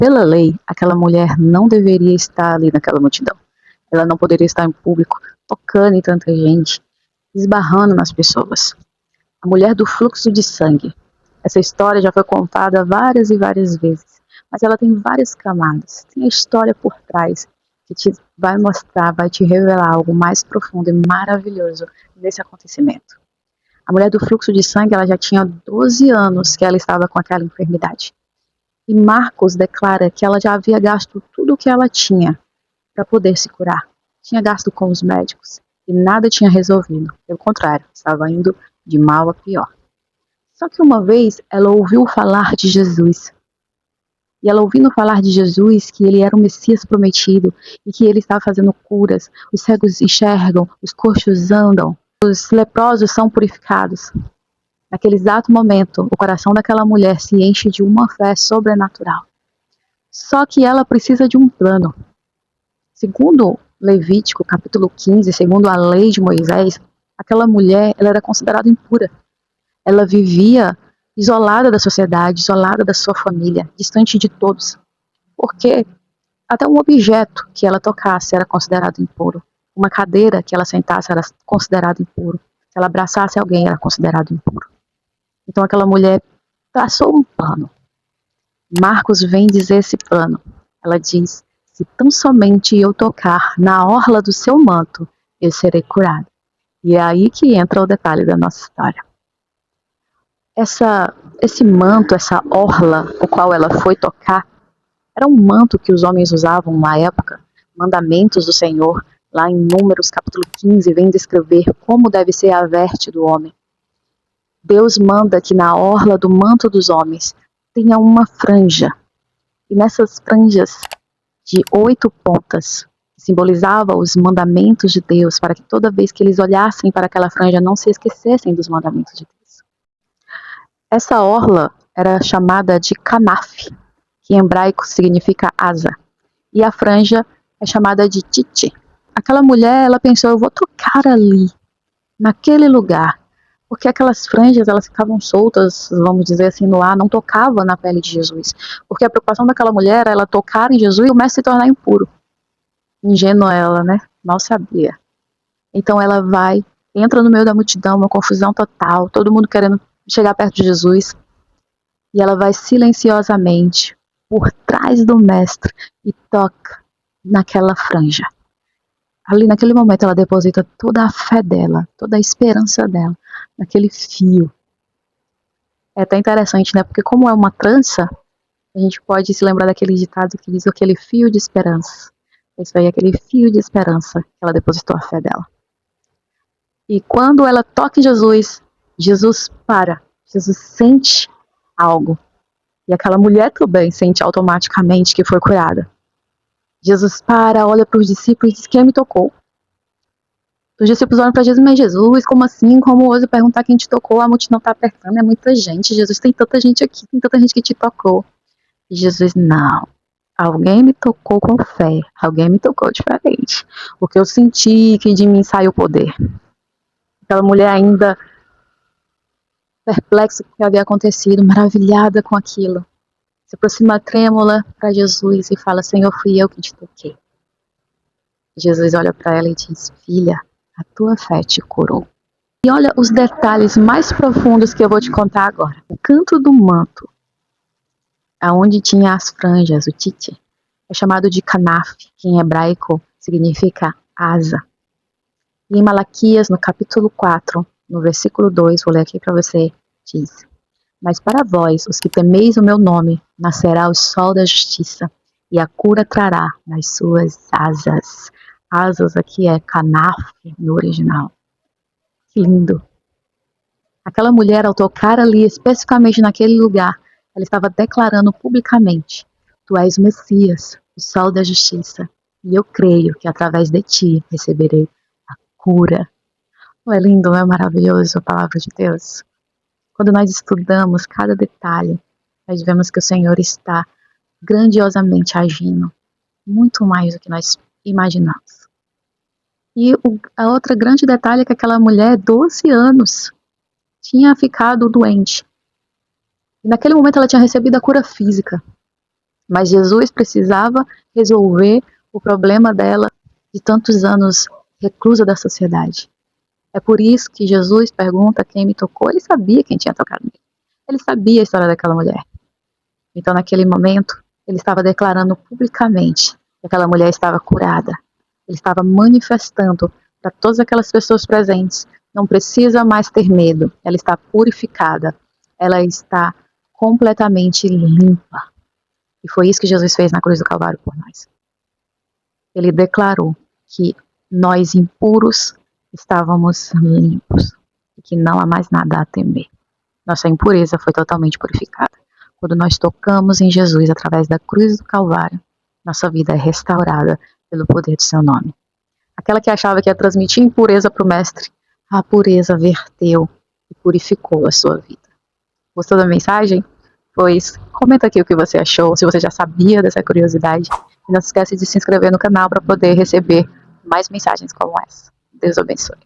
Pela lei, aquela mulher não deveria estar ali naquela multidão. Ela não poderia estar em público, tocando em tanta gente, esbarrando nas pessoas. A mulher do fluxo de sangue. Essa história já foi contada várias e várias vezes, mas ela tem várias camadas. Tem a história por trás que te vai mostrar, vai te revelar algo mais profundo e maravilhoso nesse acontecimento. A mulher do fluxo de sangue, ela já tinha 12 anos que ela estava com aquela enfermidade. E Marcos declara que ela já havia gasto tudo o que ela tinha para poder se curar. Tinha gasto com os médicos e nada tinha resolvido. Pelo contrário, estava indo de mal a pior. Só que uma vez ela ouviu falar de Jesus. E ela ouvindo falar de Jesus, que ele era o Messias prometido e que ele estava fazendo curas, os cegos enxergam, os coxos andam, os leprosos são purificados. Naquele exato momento, o coração daquela mulher se enche de uma fé sobrenatural. Só que ela precisa de um plano. Segundo Levítico, capítulo 15, segundo a lei de Moisés, aquela mulher ela era considerada impura. Ela vivia isolada da sociedade, isolada da sua família, distante de todos. Porque até um objeto que ela tocasse era considerado impuro. Uma cadeira que ela sentasse era considerado impuro. Se ela abraçasse alguém era considerado impuro. Então aquela mulher traçou um plano. Marcos vem dizer esse plano. Ela diz: se tão somente eu tocar na orla do seu manto, eu serei curada. E é aí que entra o detalhe da nossa história. Esse manto, essa orla, o qual ela foi tocar, era um manto que os homens usavam na época. Mandamentos do Senhor, lá em Números capítulo 15, vem descrever como deve ser a veste do homem. Deus manda que na orla do manto dos homens tenha uma franja. E nessas franjas de 8 pontas, que simbolizava os mandamentos de Deus, para que toda vez que eles olhassem para aquela franja não se esquecessem dos mandamentos de Deus. Essa orla era chamada de kanaf, que em hebraico significa asa. E a franja é chamada de titi. Aquela mulher, ela pensou, eu vou tocar ali, naquele lugar. Porque aquelas franjas, elas ficavam soltas, vamos dizer assim, no ar, não tocava na pele de Jesus. Porque a preocupação daquela mulher era ela tocar em Jesus e o mestre se tornar impuro. Ingênua ela, né? Mal sabia. Então ela vai, entra no meio da multidão, uma confusão total, todo mundo querendo chegar perto de Jesus. E ela vai silenciosamente por trás do mestre e toca naquela franja. Ali naquele momento ela deposita toda a fé dela, toda a esperança dela naquele fio. É até interessante, né? Porque como é uma trança, a gente pode se lembrar daquele ditado que diz aquele fio de esperança. Isso aí é aquele fio de esperança que ela depositou a fé dela. E quando ela toca em Jesus, Jesus para. Jesus sente algo. E aquela mulher também sente automaticamente que foi curada. Jesus para, olha para os discípulos e diz: quem me tocou? Os discípulos olham para Jesus: mas Jesus, como assim? Como hoje perguntar quem te tocou? A multidão está apertando, é muita gente. Jesus, tem tanta gente aqui, tem tanta gente que te tocou. E Jesus: não, alguém me tocou com fé, alguém me tocou diferente, porque eu senti que de mim saiu o poder. Aquela mulher ainda perplexa com o que havia acontecido, maravilhada com aquilo, se aproxima trêmula para Jesus e fala: Senhor, fui eu que te toquei. Jesus olha para ela e diz: filha, a tua fé te curou. E olha os detalhes mais profundos que eu vou te contar agora. O canto do manto, aonde tinha as franjas, o titi, é chamado de kanaf, que em hebraico significa asa. E em Malaquias, no capítulo 4, no versículo 2, vou ler aqui para você, diz: mas para vós, os que temeis o meu nome, nascerá o sol da justiça, e a cura trará nas suas asas. Asas aqui é kanaf no original. Que lindo! Aquela mulher, ao tocar ali, especificamente naquele lugar, ela estava declarando publicamente: tu és o Messias, o sol da justiça, e eu creio que através de ti receberei a cura. Não é lindo, não é maravilhoso a palavra de Deus? Quando nós estudamos cada detalhe, nós vemos que o Senhor está grandiosamente agindo, muito mais do que nós imaginamos. E a outra grande detalhe é que aquela mulher, 12 anos, tinha ficado doente. E naquele momento ela tinha recebido a cura física. Mas Jesus precisava resolver o problema dela de tantos anos reclusa da sociedade. É por isso que Jesus pergunta quem me tocou. Ele sabia quem tinha tocado nele. Ele sabia a história daquela mulher. Então, naquele momento, ele estava declarando publicamente que aquela mulher estava curada. Ele estava manifestando para todas aquelas pessoas presentes: não precisa mais ter medo, ela está purificada, ela está completamente limpa. E foi isso que Jesus fez na cruz do Calvário por nós. Ele declarou que nós impuros estávamos limpos e que não há mais nada a temer. Nossa impureza foi totalmente purificada. Quando nós tocamos em Jesus através da cruz do Calvário, nossa vida é restaurada pelo poder do seu nome. Aquela que achava que ia transmitir impureza para o mestre, a pureza verteu e purificou a sua vida. Gostou da mensagem? Pois comenta aqui o que você achou, se você já sabia dessa curiosidade. E não se esqueça de se inscrever no canal para poder receber mais mensagens como essa. Deus abençoe.